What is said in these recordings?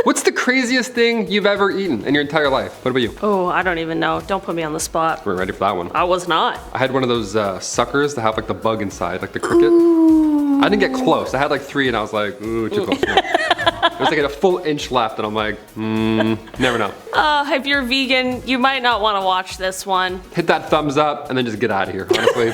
What's the craziest thing you've ever eaten in your entire life? What about you? Oh, I don't even know. Don't put me on the spot. We're ready for that one. I was not. I had one of those suckers that have like the bug inside, like the cricket. Ooh. I didn't get close. I had like 3 and I was like, ooh, too close. There's like a full inch left and I'm like, never know. If you're vegan, you might not want to watch this one. Hit that thumbs up and then just get out of here, honestly.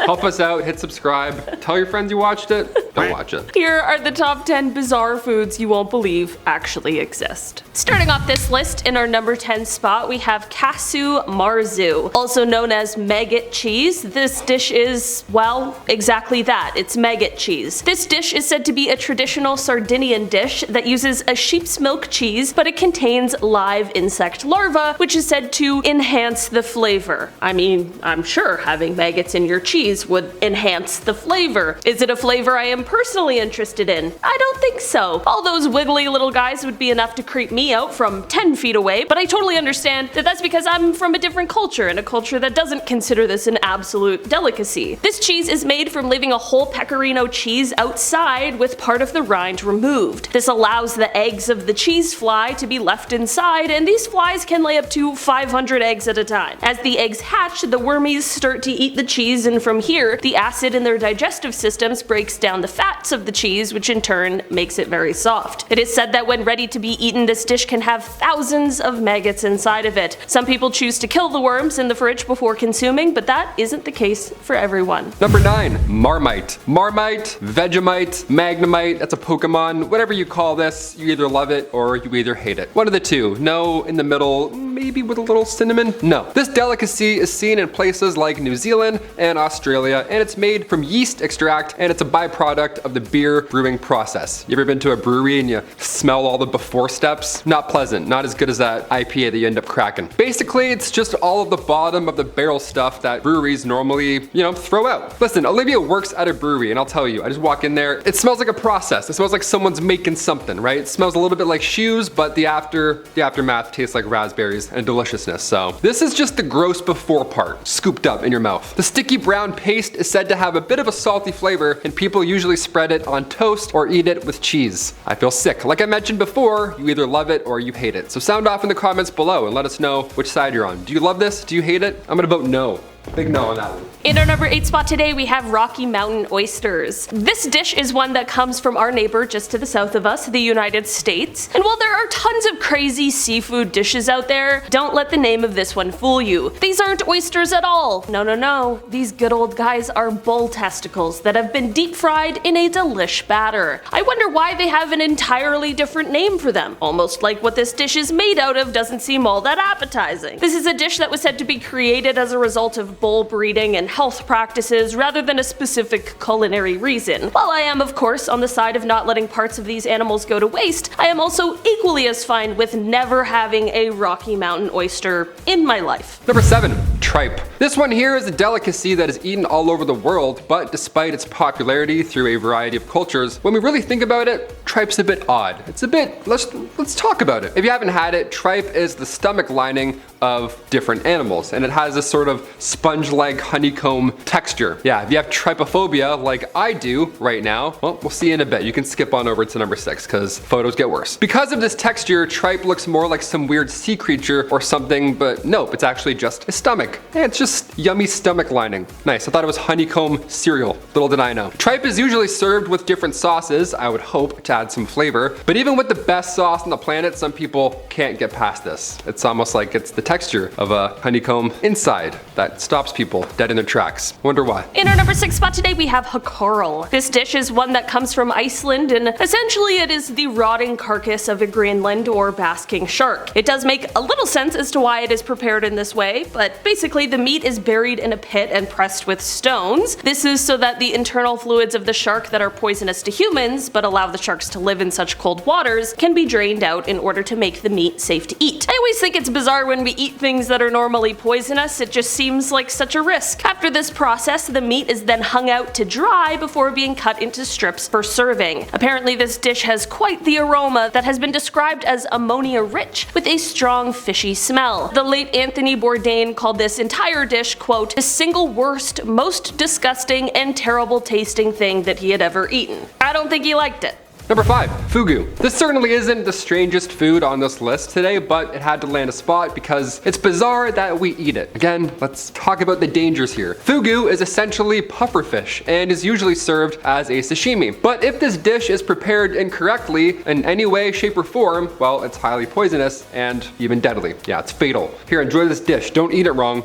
Help us out, hit subscribe. Tell your friends you watched it. Don't watch it. Here are the top 10 bizarre foods you won't believe actually exist. Starting off this list, in our number 10 spot, we have Casu Marzu, also known as maggot cheese. This dish is, well, exactly that. It's maggot cheese. This dish is said to be a traditional Sardinian dish that uses a sheep's milk cheese, but it contains live insect larvae, which is said to enhance the flavor. I mean, I'm sure having maggots in your cheese would enhance the flavor. Is it a flavor I am personally interested in? I don't think so. All those wiggly little guys would be enough to creep me out from 10 feet away, but I totally understand that that's because I'm from a different culture, and a culture that doesn't consider this an absolute delicacy. This cheese is made from leaving a whole pecorino cheese outside with part of the rind removed. This allows the eggs of the cheese fly to be left inside, and these flies can lay up to 500 eggs at a time. As the eggs hatch, the wormies start to eat the cheese, and from here, the acid in their digestive systems breaks down the fats of the cheese, which in turn makes it very soft. It is said that when ready to be eaten, this dish can have thousands of maggots inside of it. Some people choose to kill the worms in the fridge before consuming, but that isn't the case for everyone. Number 9, Marmite. Marmite, Vegemite, Magnemite, that's a Pokemon, whatever you call this, you either love it or you either hate it. One of the two. No in the middle, maybe with a little cinnamon? No. This delicacy is seen in places like New Zealand and Australia, and it's made from yeast extract, and it's a byproduct of the beer brewing process. You ever been to a brewery and you smell all the before steps? Not pleasant, not as good as that IPA that you end up cracking. Basically, it's just all of the bottom of the barrel stuff that breweries normally, throw out. Listen, Olivia works at a brewery, and I'll tell you, I just walk in there, it smells like a process. It smells like someone's making something, right? It smells a little bit like shoes, but the aftermath tastes like raspberries and deliciousness. So this is just the gross before part, scooped up in your mouth. The sticky brown paste is said to have a bit of a salty flavor, and people usually spread it on toast or eat it with cheese. I feel sick. Like I mentioned before, you either love it or you hate it. So sound off in the comments below and let us know which side you're on. Do you love this? Do you hate it? I'm gonna vote no. Big no on that one. In our number 8 spot today, we have Rocky Mountain oysters. This dish is one that comes from our neighbor just to the south of us, the United States. And while there are tons of crazy seafood dishes out there, don't let the name of this one fool you. These aren't oysters at all. No, no, no. These good old guys are bull testicles that have been deep fried in a delish batter. I wonder why they have an entirely different name for them. Almost like what this dish is made out of doesn't seem all that appetizing. This is a dish that was said to be created as a result of bull breeding and health practices rather than a specific culinary reason. While I am of course on the side of not letting parts of these animals go to waste, I am also equally as fine with never having a Rocky Mountain oyster in my life. Number 7, tripe. This one here is a delicacy that is eaten all over the world, but despite its popularity through a variety of cultures, when we really think about it, tripe's a bit odd. It's a bit, let's talk about it. If you haven't had it, tripe is the stomach lining of different animals, and it has this sort of sponge-like honeycomb texture. Yeah, if you have trypophobia like I do right now, well, we'll see in a bit. You can skip on over to number 6 because photos get worse. Because of this texture, tripe looks more like some weird sea creature or something, but nope, it's actually just a stomach. And it's just yummy stomach lining. Nice, I thought it was honeycomb cereal. Little did I know. Tripe is usually served with different sauces, I would hope, to add some flavor, but even with the best sauce on the planet, some people can't get past this. It's almost like it's the texture of a honeycomb inside that stops people dead in their tracks. Wonder why. In our number 6 spot today, we have Hákarl. This dish is one that comes from Iceland, and essentially it is the rotting carcass of a Greenland or basking shark. It does make a little sense as to why it is prepared in this way, but basically the meat is buried in a pit and pressed with stones. This is so that the internal fluids of the shark that are poisonous to humans, but allow the sharks to live in such cold waters, can be drained out in order to make the meat safe to eat. I always think it's bizarre when we eat things that are normally poisonous. It just seems like such a risk. After this process, the meat is then hung out to dry before being cut into strips for serving. Apparently this dish has quite the aroma that has been described as ammonia rich with a strong fishy smell. The late Anthony Bourdain called this entire dish, quote, the single worst, most disgusting and terrible tasting thing that he had ever eaten. I don't think he liked it. Number 5, fugu. This certainly isn't the strangest food on this list today, but it had to land a spot because it's bizarre that we eat it. Again, let's talk about the dangers here. Fugu is essentially pufferfish and is usually served as a sashimi. But if this dish is prepared incorrectly in any way, shape, or form, well, it's highly poisonous and even deadly. Yeah, it's fatal. Here, enjoy this dish. Don't eat it wrong.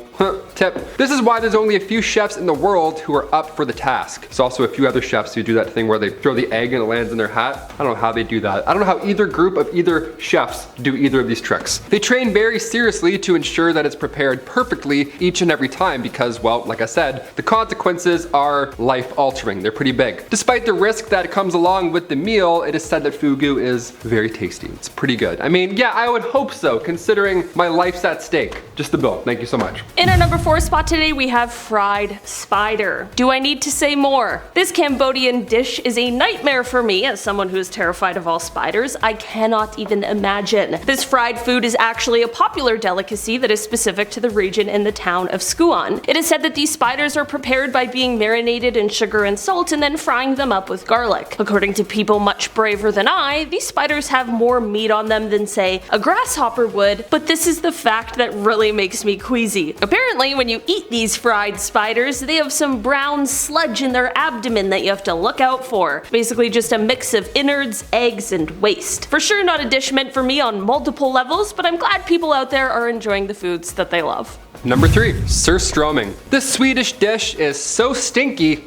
Tip. This is why there's only a few chefs in the world who are up for the task. There's also a few other chefs who do that thing where they throw the egg and it lands in their hat. I don't know how they do that. I don't know how either group of either chefs do either of these tricks. They train very seriously to ensure that it's prepared perfectly each and every time because, well, like I said, the consequences are life-altering. They're pretty big. Despite the risk that comes along with the meal, it is said that fugu is very tasty. It's pretty good. I mean, yeah, I would hope so, considering my life's at stake. Just the bill. Thank you so much. In our number 4 spot today, we have fried spider. Do I need to say more? This Cambodian dish is a nightmare for me as someone who is terrified of all spiders. I cannot even imagine. This fried food is actually a popular delicacy that is specific to the region in the town of Skuon. It is said that these spiders are prepared by being marinated in sugar and salt and then frying them up with garlic. According to people much braver than I, these spiders have more meat on them than, say, a grasshopper would, but this is the fact that really makes me queasy. Apparently, when you eat these fried spiders, they have some brown sludge in their abdomen that you have to look out for. Basically just a mix of innards, eggs, and waste. For sure not a dish meant for me on multiple levels, but I'm glad people out there are enjoying the foods that they love. Number 3, Surstromming. This Swedish dish is so stinky,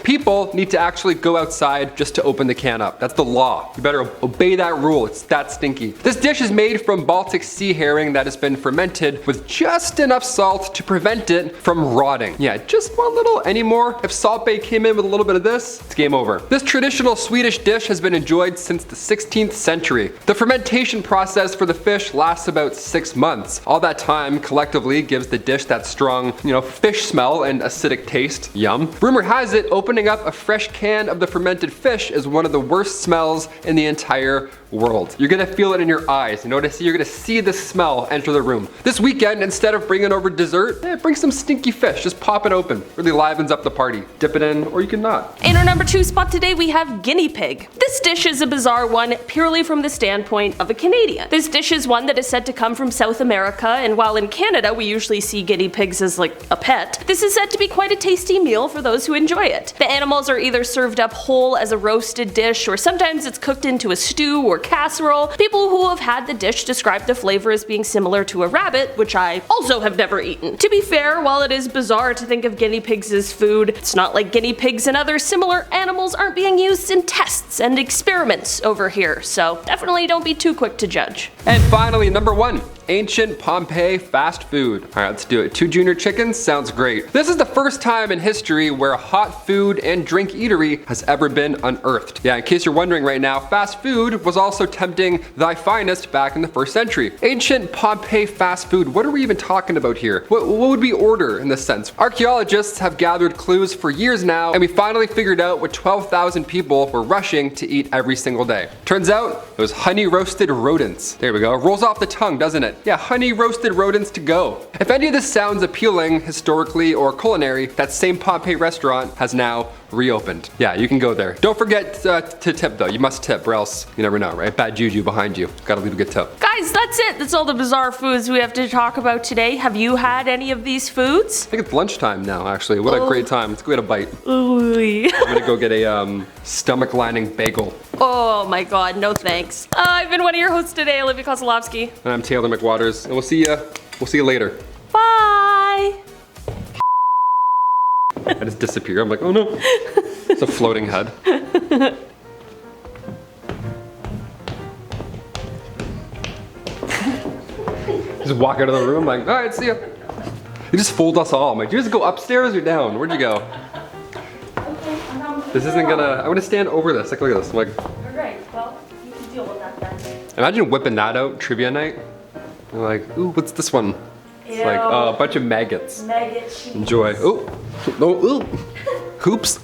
people need to actually go outside just to open the can up. That's the law. You better obey that rule. It's that stinky. This dish is made from Baltic sea herring that has been fermented with just enough salt to prevent it from rotting. Yeah, just one little anymore. If Salt Bay came in with a little bit of this, it's game over. This traditional Swedish dish has been enjoyed since the 16th century. The fermentation process for the fish lasts about 6 months. All that time collectively gives the dish that strong, fish smell and acidic taste. Yum. Rumor has it opening up a fresh can of the fermented fish is one of the worst smells in the entire world. You're gonna feel it in your eyes. You're gonna see the smell enter the room. This weekend, instead of bringing over dessert, bring some stinky fish. Just pop it open. Really livens up the party. Dip it in, or you can not. In our number 2 spot today, we have guinea pig. This dish is a bizarre one purely from the standpoint of a Canadian. This dish is one that is said to come from South America, and while in Canada we usually see guinea pigs as like a pet, this is said to be quite a tasty meal for those who enjoy it. The animals are either served up whole as a roasted dish, or sometimes it's cooked into a stew or casserole. People who have had the dish describe the flavor as being similar to a rabbit, which I also have never eaten. To be fair, while it is bizarre to think of guinea pigs as food, it's not like guinea pigs and other similar animals aren't being used in tests and experiments over here, so definitely don't be too quick to judge. And finally, number 1, ancient Pompeii fast food. All right, let's do it. 2 junior chickens sounds great. This is the first time in history where a hot food and drink eatery has ever been unearthed. Yeah, in case you're wondering right now, fast food was also tempting thy finest back in the 1st century. Ancient Pompeii fast food, what are we even talking about here? What would we order in this sense? Archaeologists have gathered clues for years now, and we finally figured out what 12,000 people were rushing to eat every single day. Turns out, it was honey roasted rodents. There we go. It rolls off the tongue, doesn't it? Yeah, honey roasted rodents to go. If any of this sounds appealing historically or culinary, that same Pompeii restaurant has now reopened. Yeah, you can go there. Don't forget to tip though. You must tip or else you never know, right? Bad juju behind you. Gotta leave a good tip. Guys, that's it. That's all the bizarre foods we have to talk about today. Have you had any of these foods? I think it's lunchtime now, actually. What a great time. Let's go get a bite. Ooh. I'm gonna go get a stomach lining bagel. Oh my god, no thanks. I've been one of your hosts today, Olivia Kozlowski. And I'm Taylor McWaters, and we'll see you later. Bye! I just disappear. I'm like, oh no. It's a floating head. Just walk out of the room like, all right, see ya. You just fold us all. I'm like, do you just go upstairs or down? Where'd you go? This isn't gonna, I'm gonna stand over this. Like, look at this. I'm like, alright, well, you can deal with that then. Imagine whipping that out, trivia night. You're like, ooh, what's this one? It's like a bunch of maggots. Maggot cheese. Enjoy. Oh, no, ooh. Hoops.